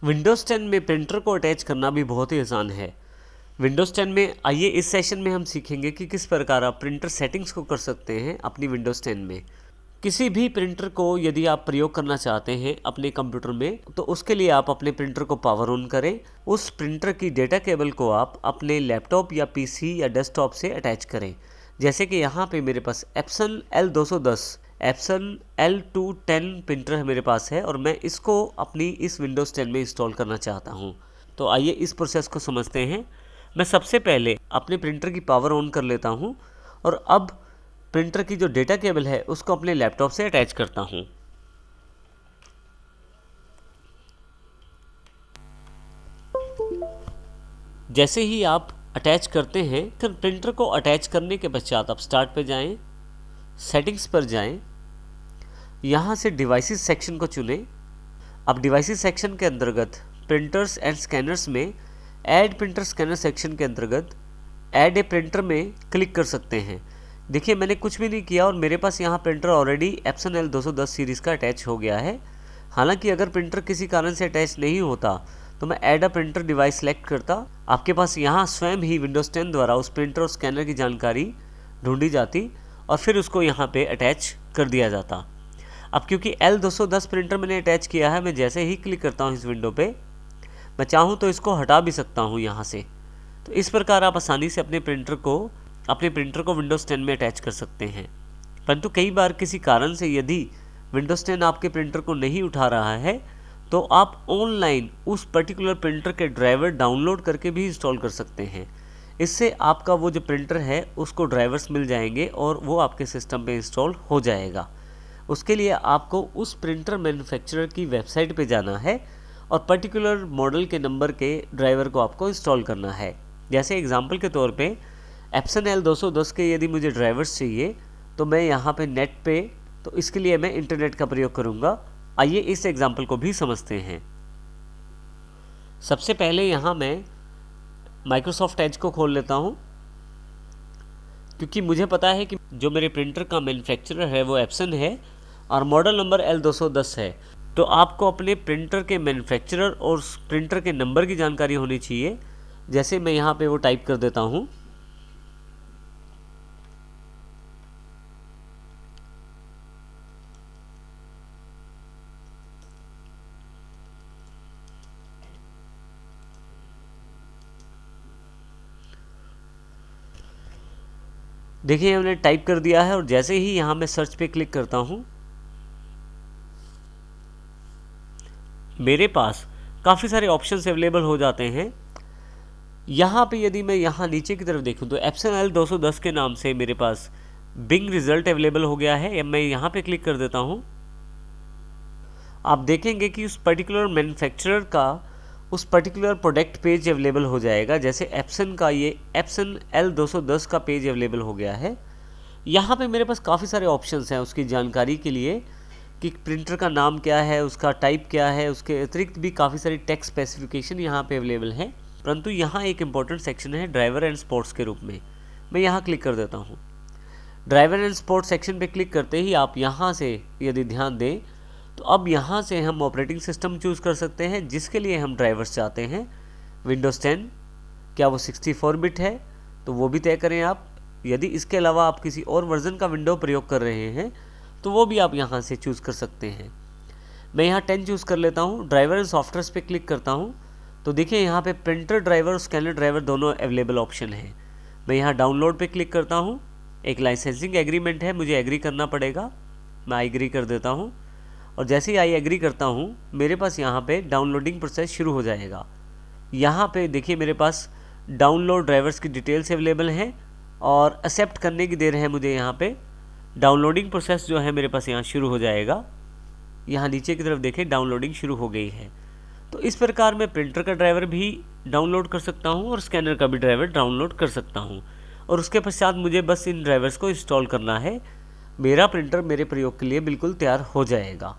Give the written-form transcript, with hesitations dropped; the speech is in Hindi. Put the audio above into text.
विंडोज़ 10 में प्रिंटर को अटैच करना भी बहुत ही आसान है। विंडोज़ 10 में आइए इस सेशन में हम सीखेंगे कि किस प्रकार आप प्रिंटर सेटिंग्स को कर सकते हैं अपनी विंडोज़ 10 में। किसी भी प्रिंटर को यदि आप प्रयोग करना चाहते हैं अपने कंप्यूटर में, तो उसके लिए आप अपने प्रिंटर को पावर ऑन करें। उस प्रिंटर की डेटा केबल को आप अपने लैपटॉप या पीसी या डेस्कटॉप से अटैच करें। जैसे कि यहाँ पे मेरे पास Epson L210 Epson L210 printer है मेरे पास है, और मैं इसको अपनी इस विंडोज़ 10 में इंस्टॉल करना चाहता हूँ। तो आइए इस प्रोसेस को समझते हैं। मैं सबसे पहले अपने प्रिंटर की पावर ऑन कर लेता हूँ और अब प्रिंटर की जो डेटा केबल है उसको अपने लैपटॉप से अटैच करता हूँ। जैसे ही आप अटैच करते हैं, फिर प्रिंटर को अटैच करने के पश्चात आप स्टार्ट पे जाएं, सेटिंग्स पर जाएं, यहाँ से डिवाइसेस सेक्शन को चुनें। अब डिवाइसेस सेक्शन के अंतर्गत प्रिंटर्स एंड स्कैनर्स में ऐड प्रिंटर स्कैनर सेक्शन के अंतर्गत ऐड ए प्रिंटर में क्लिक कर सकते हैं। देखिए मैंने कुछ भी नहीं किया और मेरे पास यहाँ printer already Epson L210 series का अटैच हो गया है। हालांकि अगर प्रिंटर किसी कारण से अटैच नहीं होता तो मैं add a printer device select करता। आपके पास यहाँ स्वयं ही विंडोज़ 10 द्वारा उस प्रिंटर और स्कैनर की जानकारी ढूंढी जाती और फिर उसको यहाँ पे अटैच कर दिया जाता। अब क्योंकि L210 प्रिंटर मैंने अटैच किया है, मैं जैसे ही क्लिक करता हूँ इस विंडो पे, मैं चाहूँ तो इसको हटा भी सकता हूँ यहाँ से। तो इस प्रकार आप आसानी से अपने प्रिंटर को विंडोज़ 10 में अटैच कर सकते हैं। परंतु कई बार किसी कारण से यदि विंडोज़ 10 आपके प्रिंटर को नहीं उठा रहा है, तो आप ऑनलाइन उस पर्टिकुलर प्रिंटर के ड्राइवर डाउनलोड करके भी इंस्टॉल कर सकते हैं। इससे आपका वो जो प्रिंटर है उसको ड्राइवर्स मिल जाएंगे और वो आपके सिस्टम पे इंस्टॉल हो जाएगा। उसके लिए आपको उस प्रिंटर मैन्युफैक्चरर की वेबसाइट पे जाना है और पर्टिकुलर मॉडल के नंबर के ड्राइवर को आपको इंस्टॉल करना है। जैसे एग्जांपल के तौर पे एप्सन L210 के यदि मुझे ड्राइवर्स चाहिए तो मैं यहाँ पे नेट पे, तो इसके लिए मैं इंटरनेट का प्रयोग करूँगा। आइए इस एग्जांपल को भी समझते हैं। सबसे पहले यहाँ मैं माइक्रोसॉफ्ट एज को खोल लेता हूँ, क्योंकि मुझे पता है कि जो मेरे प्रिंटर का मैन्युफैक्चरर है वो एप्सन है और मॉडल नंबर L210 है। तो आपको अपने प्रिंटर के मैन्युफैक्चरर और प्रिंटर के नंबर की जानकारी होनी चाहिए। जैसे मैं यहाँ पे वो टाइप कर देता हूँ। देखिए हमने टाइप कर दिया है और जैसे ही यहाँ मैं सर्च पे क्लिक करता हूँ, मेरे पास काफ़ी सारे ऑप्शंस अवेलेबल हो जाते हैं। यहाँ पे यदि मैं यहाँ नीचे की तरफ देखूँ तो एप्सन L210 के नाम से मेरे पास बिंग रिजल्ट अवेलेबल हो गया है। मैं यहाँ पे क्लिक कर देता हूँ। आप देखेंगे कि उस पर्टिकुलर मैन्युफैक्चरर का उस पर्टिकुलर प्रोडक्ट पेज अवेलेबल हो जाएगा। जैसे एप्सन का ये एप्सन L210 का पेज अवेलेबल हो गया है। यहाँ पे मेरे पास काफ़ी सारे ऑप्शंस हैं उसकी जानकारी के लिए कि प्रिंटर का नाम क्या है, उसका टाइप क्या है। उसके अतिरिक्त भी काफ़ी सारी टेक्स्ट स्पेसिफिकेशन यहाँ पे अवेलेबल है। परंतु यहाँ एक इम्पॉर्टेंट सेक्शन है ड्राइवर एंड स्पोर्ट्स के रूप में। मैं यहाँ क्लिक कर देता हूँ। ड्राइवर एंड स्पोर्ट्स सेक्शन पे क्लिक करते ही आप यहाँ से यदि ध्यान दें तो अब यहाँ से हम ऑपरेटिंग सिस्टम चूज़ कर सकते हैं जिसके लिए हम ड्राइवर्स चाहते हैं। विंडोज़ 10 क्या वो 64 बिट है तो वो भी तय करें आप। यदि इसके अलावा आप किसी और वर्जन का विंडो प्रयोग कर रहे हैं तो वो भी आप यहाँ से चूज़ कर सकते हैं। मैं यहाँ 10 चूज़ कर लेता हूँ। ड्राइवर एंड सॉफ्टवेयर्स पे क्लिक करता हूँ तो देखिए यहाँ पे प्रिंटर ड्राइवर और स्कैनर ड्राइवर दोनों अवेलेबल ऑप्शन है। मैं यहाँ डाउनलोड पे क्लिक करता हूँ। एक लाइसेंसिंग एग्रीमेंट है, मुझे एग्री करना पड़ेगा। मैं आई एग्री कर देता हूँ और जैसे ही आई एग्री करता हूँ मेरे पास यहाँ पे डाउनलोडिंग प्रोसेस शुरू हो जाएगा। यहाँ पे देखिए मेरे पास डाउनलोड ड्राइवर्स की डिटेल्स अवेलेबल हैं और एक्सेप्ट करने की देर है मुझे। यहाँ पे डाउनलोडिंग प्रोसेस जो है मेरे पास यहाँ शुरू हो जाएगा। यहाँ नीचे की तरफ देखें डाउनलोडिंग शुरू हो गई है। तो इस प्रकार मैं प्रिंटर का ड्राइवर भी डाउनलोड कर सकता हूँ और स्कैनर का भी ड्राइवर डाउनलोड कर सकता हूँ और उसके पश्चात मुझे बस इन ड्राइवर्स को इंस्टॉल करना है। मेरा प्रिंटर मेरे प्रयोग के लिए बिल्कुल तैयार हो जाएगा।